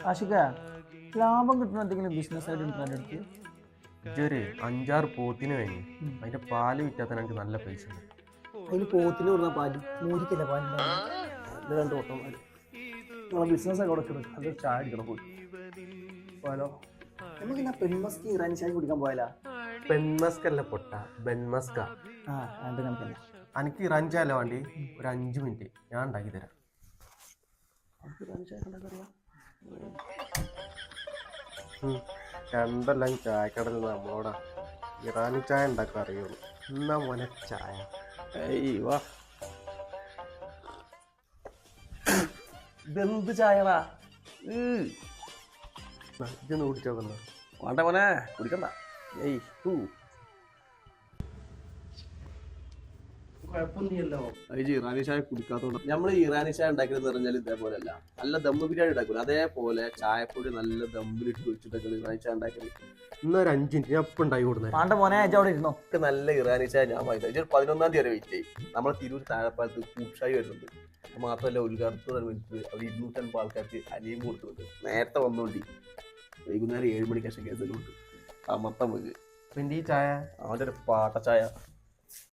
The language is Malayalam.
ആഷിക ലാഭം കിട്ടുന്ന എന്തെങ്കിലും ബിസിനസ് ആയിട്ട് ഉണ്ടോ എൻ്റെ അടുത്ത്? ഇതൊരു 5-6 പോത്തിന് വാങ്ങി അതിന്റെ പാല് വിറ്റാൽ തന്നെ എനിക്ക് നല്ല പൈസ ഉണ്ട്. അതിന് പോത്തിന് കൊടുക്കുന്ന പാല് മൂരിക്കല്ല പാല് രണ്ട് ഓട്ടം പാല് നമ്മളെ ബിസിനസ് ഒക്കെ കൊടുക്കണം. അത് ചായ അടിക്കണം പോയി പോയാലോ? നമുക്ക് എന്നാ പെൺമസ്കി ഇറാനി ചായ കുടിക്കാൻ പോയാലോ? പെൺമസ്കല്ല പൊട്ട ബെൻമസ്ക. ആ രണ്ട് കണക്കന്നെ. എനിക്ക് ഇറാൻ ചായ അല്ല വേണ്ടി ഒരു 5 മിനിറ്റ് ഞാൻ ഉണ്ടാക്കി തരാം. ഇറാനി ചായ ഉണ്ടാക്കറിയാം? രണ്ടെല്ലാം ചായക്കടൽ നമ്മളോടാ ഇറാനി ചായ ഉണ്ടാക്കാൻ അറിയുള്ളൂ. എന്നാ മോനെ ചായ. വാ ഇതെന്ത് ചായടാ? ഇതൊന്ന് കുടിച്ചു നോക്കുന്ന വേണ്ട മോനെ കുടിക്കണ്ട. കുഴപ്പമൊന്നുമില്ലല്ലോ. അത് ഇറാനി ചായ കുടിക്കാത്തതുകൊണ്ട് നമ്മൾ ഇറാനി ചായ ഉണ്ടാക്കുന്നത് പറഞ്ഞാൽ ഇതേപോലെ അല്ല, നല്ല ദമ്മ് ബിരിയാണി ഉണ്ടാക്കില്ല അതേപോലെ ചായപ്പൊടി നല്ല ദമ്മിലിട്ട് വെച്ചിട്ടൊക്കെ ഇറാനി ചായ ഉണ്ടാക്കല്. ഇന്നൊരു 5 മിനിറ്റ് ഞാൻ ഇപ്പം ഉണ്ടാക്കി കൊടുക്കുന്നത്. വേണ്ട മോനെ അവിടെ ഇരുന്നോ. നല്ല ഇറാനി ചായ ഞാൻ വാങ്ങിയത് ഒരു 11-ാം തീയതി വരെ വെയിറ്റ് ചെയ്യും. നമ്മളെ തിരൂർ താഴെപ്പാലത്ത് കൂപ്ഷായി വരുന്നുണ്ട്. മാത്രമല്ല ഉദ്ഘാടനത്തോടനുബന്ധിച്ച് അവർ 250 ആൾക്കാർക്ക് അലിയും കൊടുക്കുന്നുണ്ട്. നേരത്തെ വന്നുകൊണ്ട് വൈകുന്നേരം 7 മണിക്ക് ശേഷം കേസലുണ്ട്. ആ മൊത്തം വെക്ക് പിന്നെ ഈ ചായ അവൻ്റെ ഒരു പാട്ട ചായ